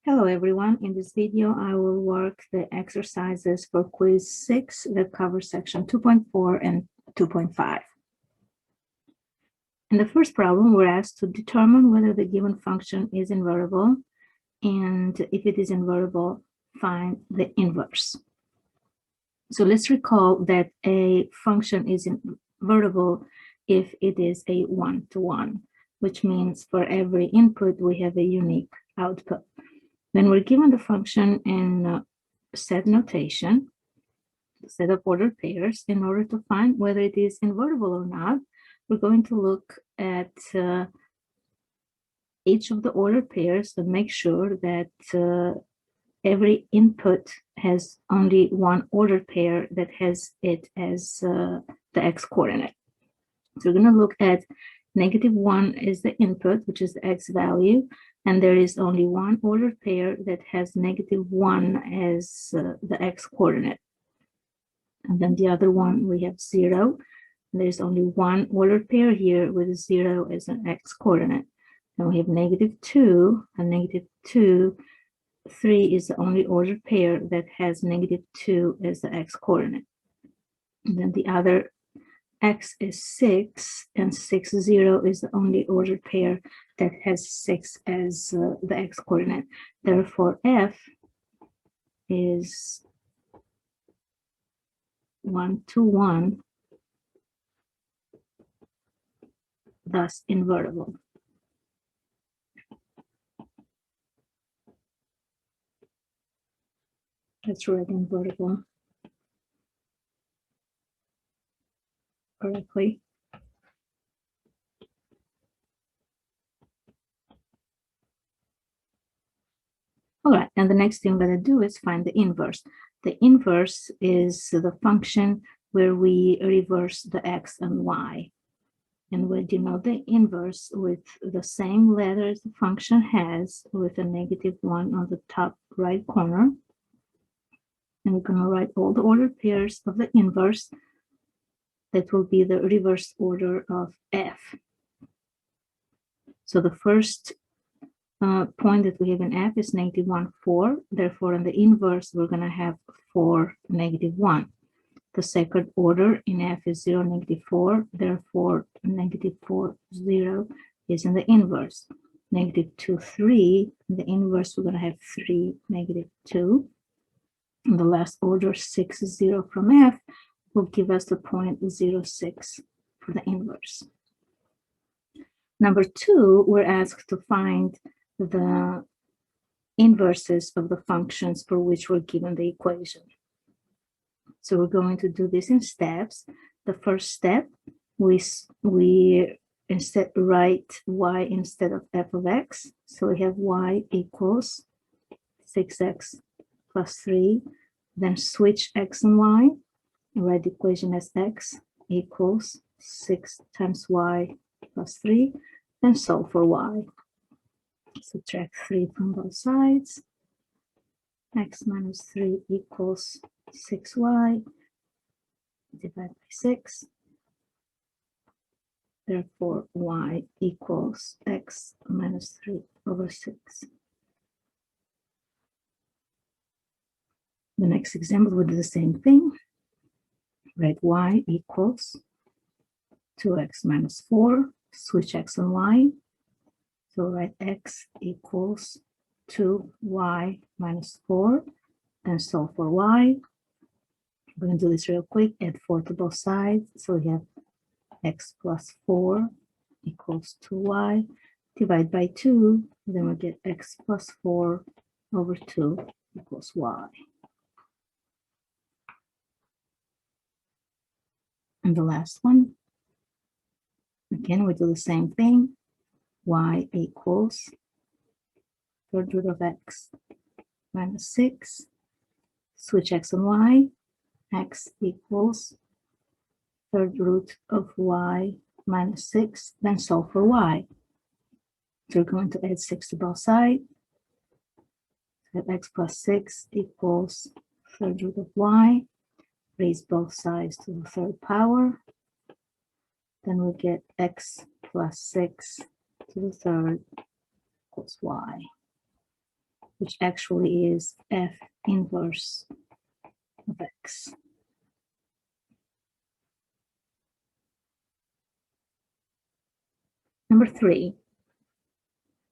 Hello everyone, in this video I will work the exercises for quiz 6 that cover section 2.4 and 2.5. In the first problem, we're asked to determine whether the given function is invertible, and if it is invertible, find the inverse. So let's recall that a function is invertible if it is a one-to-one, which means for every input we have a unique output. Then we're given the function in set notation, set of ordered pairs. In order to find whether it is invertible or not, we're going to look at each of the ordered pairs and make sure that every input has only one ordered pair that has it as the x-coordinate. So we're going to look at -1 is the input, which is the x value, and there is only one ordered pair that has -1 as the x-coordinate. And then the other one, we have 0. There's only one ordered pair here with 0 as an x-coordinate. Then we have -2 and -2. 3 is the only ordered pair that has -2 as the x-coordinate. And then the other x is 6, and 6, 0 is the only ordered pair that has 6 as the x-coordinate. Therefore, f is 1-to-1, thus invertible. Let's write invertible correctly. All right, and the next thing I'm going to do is find the inverse. The inverse is the function where we reverse the x and y. And we denote the inverse with the same letters the function has, with a -1 on the top right corner. And we're going to write all the ordered pairs of the inverse. That will be the reverse order of f. So the first point that we have in f is -1, 4. Therefore, in the inverse, we're going to have 4, -1. The second order in f is 0, -4. Therefore, -4, 0 is in the inverse. -2, 3. In the inverse, we're going to have 3, -2. And the last order, 6, 0 from f, will give us the point 0.06 for the inverse. Number 2, we're asked to find the inverses of the functions for which we're given the equation. So we're going to do this in steps. The first step, we instead write y instead of f of x. So we have y equals 6x plus 3. Then switch x and y. Write the equation as x equals 6 times y plus 3, then solve for y. Subtract 3 from both sides. X minus 3 equals 6y. Divide by 6. Therefore, y equals x minus 3 over 6. The next example, we'll do the same thing. Write y equals 2x minus 4, switch x and y. So write x equals 2y minus 4, then solve for y. We're going to do this real quick, add 4 to both sides. So we have x plus 4 equals 2y. Divide by 2, then we get x plus 4 over 2 equals y. And the last one, again, we do the same thing. Y equals third root of x minus 6. Switch x and y. X equals third root of y minus 6. Then solve for y. So we're going to add 6 to both sides. So x plus 6 equals third root of y. Raise both sides to the third power. Then we get x plus 6 to the third equals y. which actually is f inverse of x. Number 3,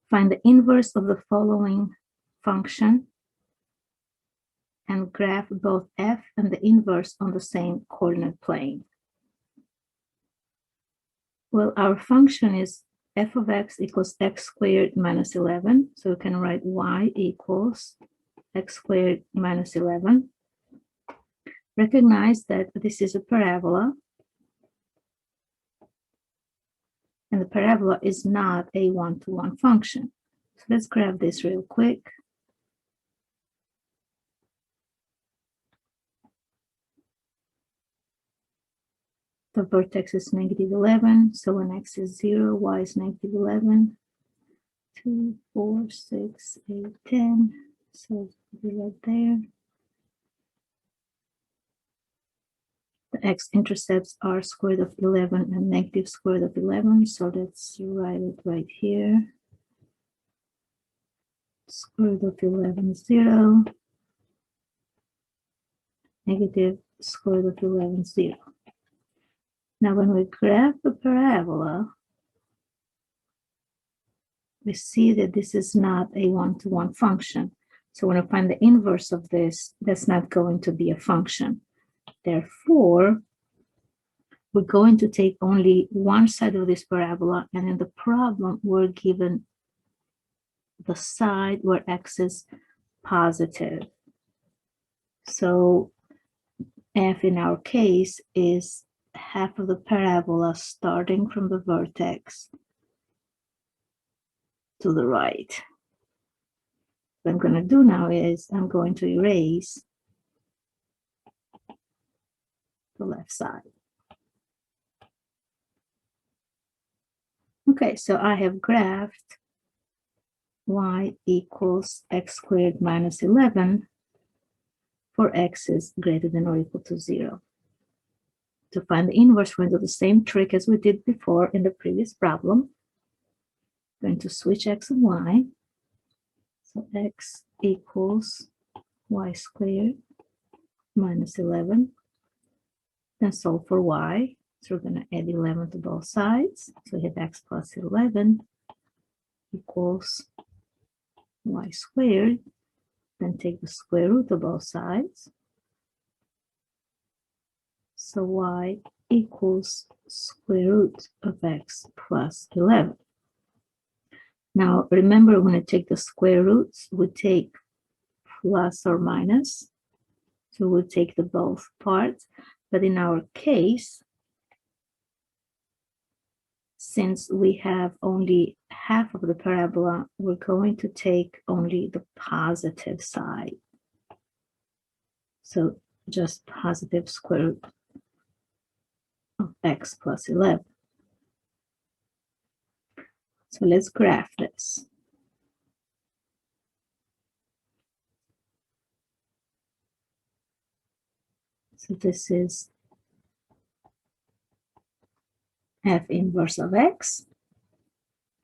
find the inverse of the following function and graph both f and the inverse on the same coordinate plane. Well, our function is f of x equals x squared minus 11. So we can write y equals x squared minus 11. Recognize that this is a parabola. And the parabola is not a one-to-one function. So let's grab this real quick. The vertex is negative 11. So when x is 0, y is negative 11. 2, 4, 6, 8, 10. So it'll be right there. The x-intercepts are square root of 11 and negative square root of 11. So let's write it right here. Square root of 11, 0. Negative square root of 11, 0. Now when we graph the parabola, we see that this is not a one-to-one function. So when I find the inverse of this, that's not going to be a function. Therefore, we're going to take only one side of this parabola, and in the problem, we're given the side where x is positive. So f in our case is half of the parabola starting from the vertex to the right. What I'm going to do now is I'm going to erase the left side. Okay, so I have graphed y equals x squared minus 11 for x is greater than or equal to 0. To find the inverse, we're going to do the same trick as we did before in the previous problem. I'm going to switch x and y. So x equals y squared minus 11. Then solve for y. So we're going to add 11 to both sides. So we have x plus 11 equals y squared. Then take the square root of both sides. So y equals square root of x plus 11. Now remember, when I take the square roots, we take plus or minus. So we'll take the both parts. But in our case, since we have only half of the parabola, we're going to take only the positive side. So just positive square root of x plus 11. So let's graph this. So this is f inverse of x.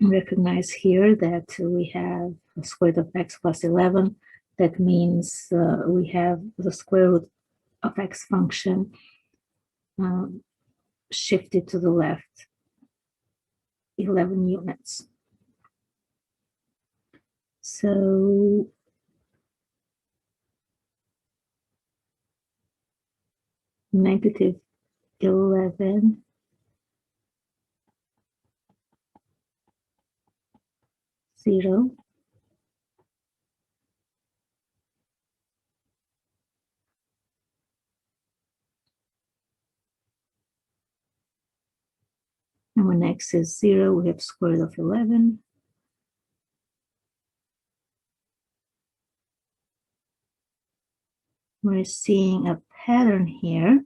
Recognize here that we have the square root of x plus 11. That means we have the square root of x function shifted to the left 11 units. So negative 11 0 and when x is 0, we have square root of 11. We're seeing a pattern here.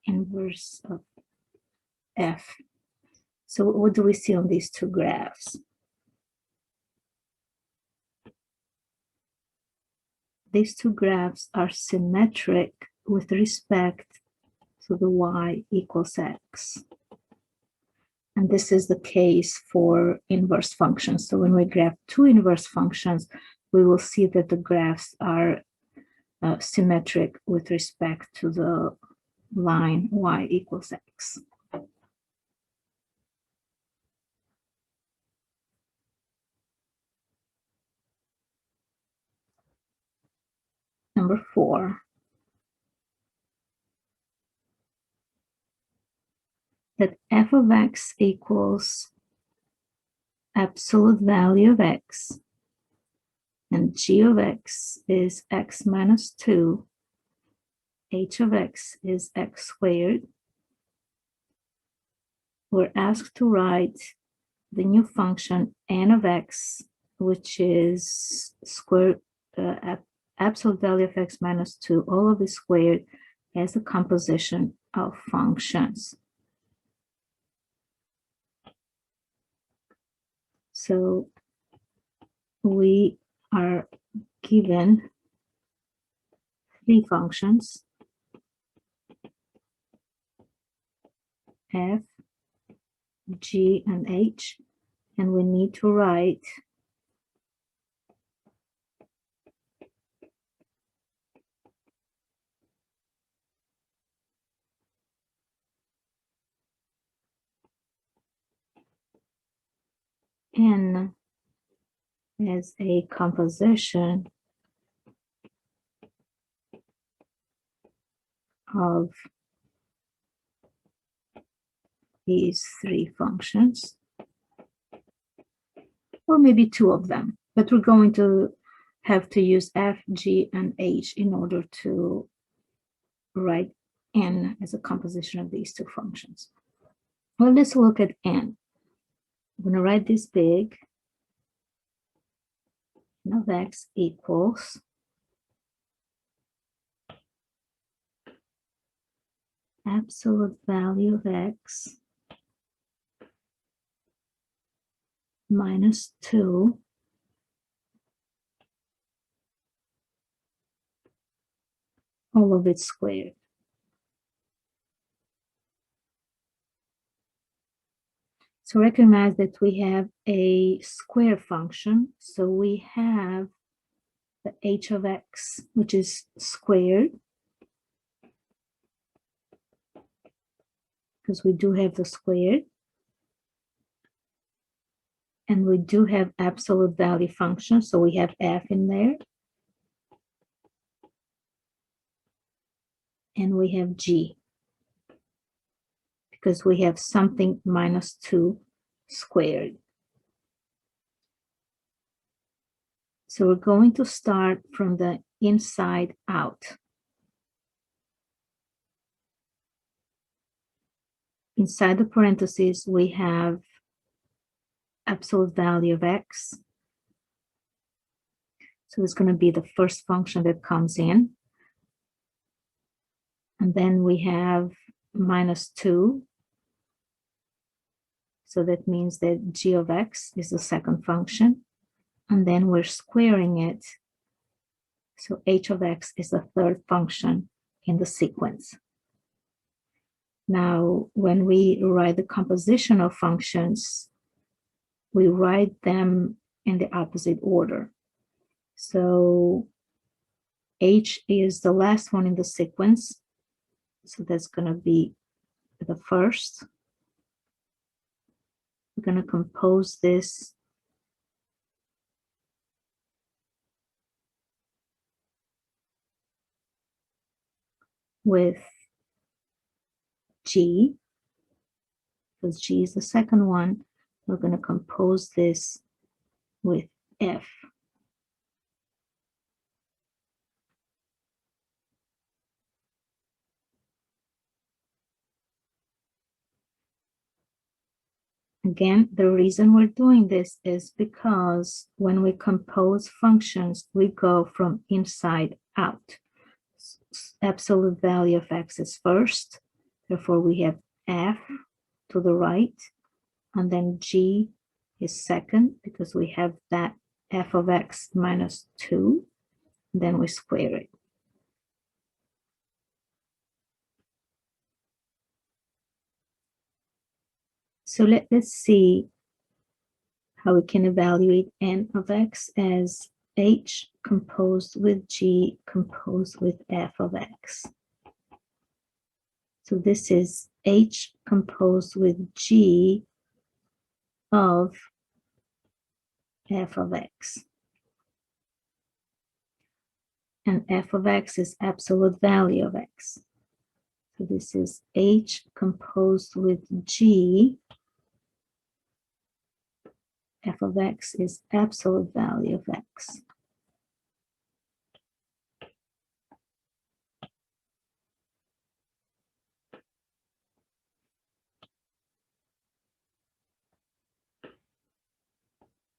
Inverse of f. So what do we see on these two graphs? These two graphs are symmetric with respect to the y equals x. And this is the case for inverse functions. So when we graph two inverse functions, we will see that the graphs are symmetric with respect to the line y equals x. Number 4. That f of x equals absolute value of x, and g of x is x minus 2, h of x is x squared. We're asked to write the new function n of x, which is absolute value of x minus 2, all of it squared, as a composition of functions. So we are given three functions, f, g, and h, and we need to write n as a composition of these three functions, or maybe two of them, but we're going to have to use f, g, and h in order to write n as a composition of these two functions. Well, let's look at n. I'm going to write this big. N of x equals absolute value of x minus 2 all of it squared. So recognize that we have a square function. So we have the h of x, which is squared, because we do have the squared. And we do have absolute value function, so we have f in there. And we have g, because we have something minus 2 squared. So we're going to start from the inside out. Inside the parentheses, we have absolute value of x. So it's going to be the first function that comes in. And then we have minus 2. So that means that g of x is the second function. And then we're squaring it. So h of x is the third function in the sequence. Now, when we write the composition of functions, we write them in the opposite order. So h is the last one in the sequence. So that's going to be the first. We're going to compose this with g, because g is the second one. We're going to compose this with f. Again, the reason we're doing this is because when we compose functions, we go from inside out. Absolute value of x is first, therefore we have f to the right, and then g is second because we have that f of x minus 2, then we square it. So let's see how we can evaluate n of x as h composed with g composed with f of x. So this is h composed with g of f of x. And f of x is absolute value of x. So this is h composed with g. F of x is absolute value of x.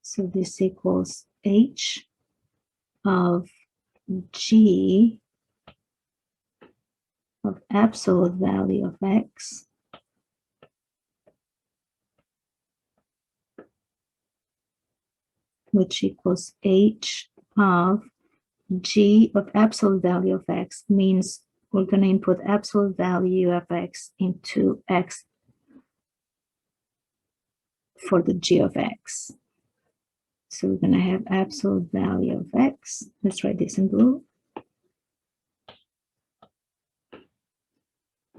So this equals h of g of absolute value of x which equals h of g of absolute value of x, means we're going to input absolute value of x into x for the g of x. So we're going to have absolute value of x. Let's write this in blue.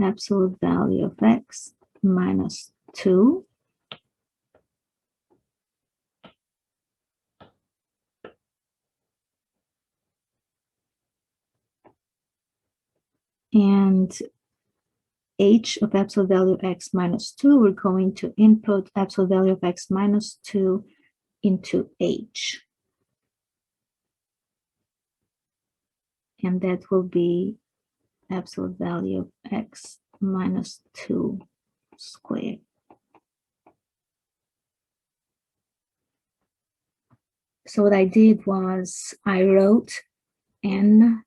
Absolute value of x minus 2 and h of absolute value of x minus 2, we're going to input absolute value of x minus 2 into h. And that will be absolute value of x minus 2 squared. So what I did was I wrote n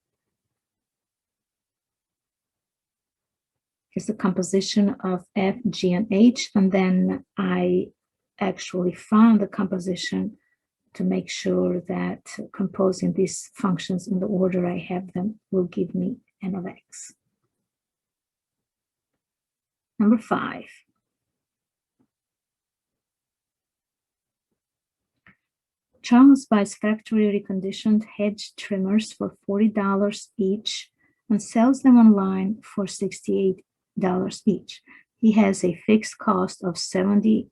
is the composition of f, g, and h, and then I actually found the composition to make sure that composing these functions in the order I have them will give me n of x. Number 5. Charles buys factory reconditioned hedge trimmers for $40 each and sells them online for $68 each. He has a fixed cost of $700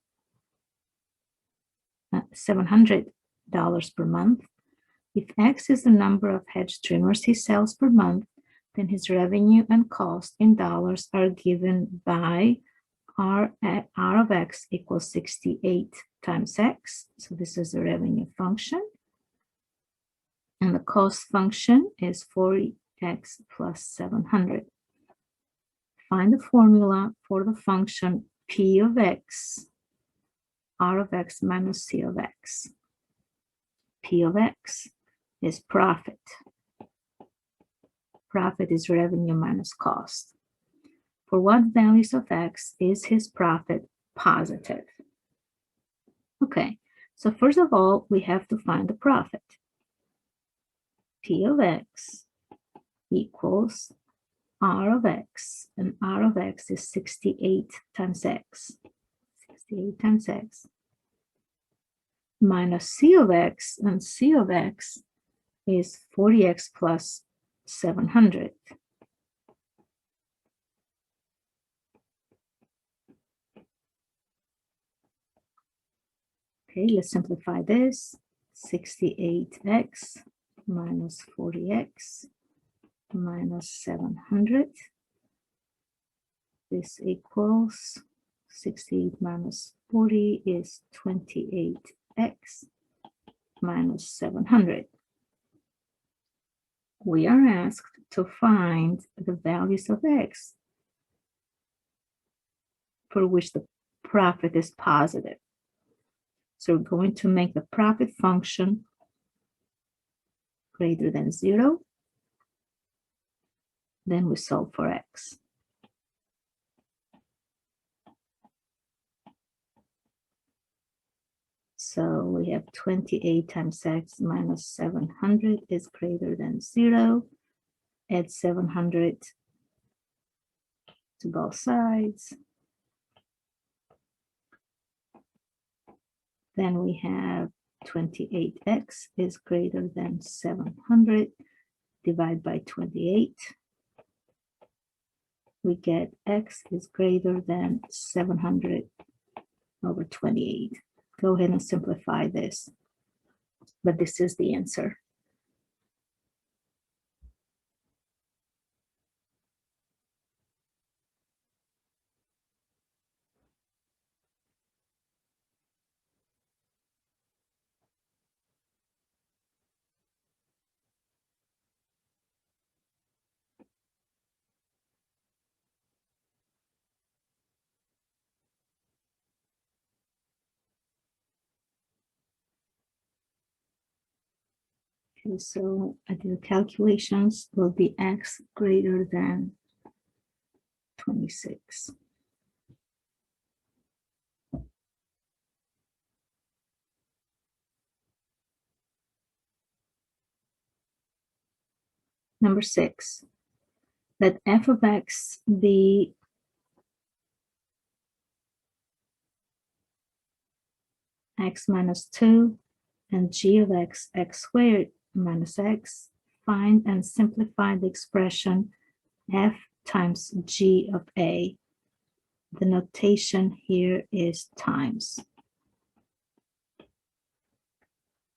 per month. If X is the number of hedge trimmers he sells per month, then his revenue and cost in dollars are given by R of X equals 68 times X. So this is the revenue function. And the cost function is 40X plus 700. Find the formula for the function P of X, R of X minus C of X. P of X is profit. Profit is revenue minus cost. For what values of X is his profit positive? Okay, so first of all, we have to find the profit. P of X equals R of X, and R of X is 68 times X. 68 times X. Minus C of X, and C of X is 40X plus 700. Okay, let's simplify this. 68X minus 40X minus 700. This equals 68 minus 40 is 28X minus 700. We are asked to find the values of X for which the profit is positive. So we're going to make the profit function greater than 0. Then we solve for X. So we have 28 times X minus 700 is greater than 0. Add 700 to both sides. Then we have 28x is greater than 700. Divide by 28. We get x is greater than 700 over 28. Go ahead and simplify this. But this is the answer. Okay, so I do the calculations, will be x greater than 26. Number 6, let f of x be x minus 2 and g of x, x squared minus x. Find and simplify the expression f times g of a. The notation here is times.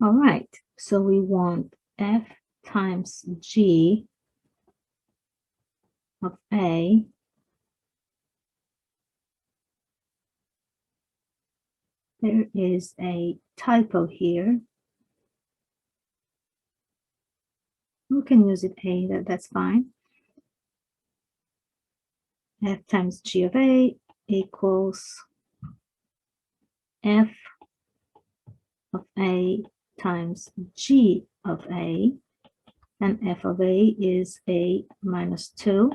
All right, so we want f times g of a There is a typo here. We can use it a, that's fine. F times g of a equals f of a times g of a, and f of a is a minus 2.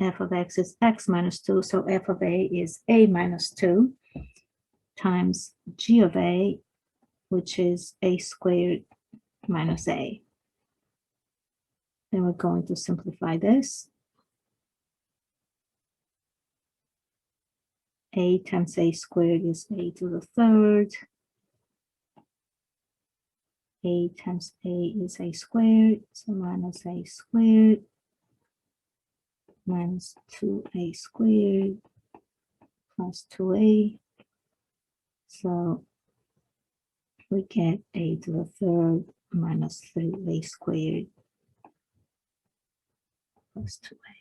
F of x is x minus 2, so f of a is a minus 2 times g of a, which is a squared minus a. Then we're going to simplify this. A times a squared is a to the third. A times a is a squared, so minus a squared minus 2a squared plus 2a. So we get a to the third minus 3a squared plus 2a.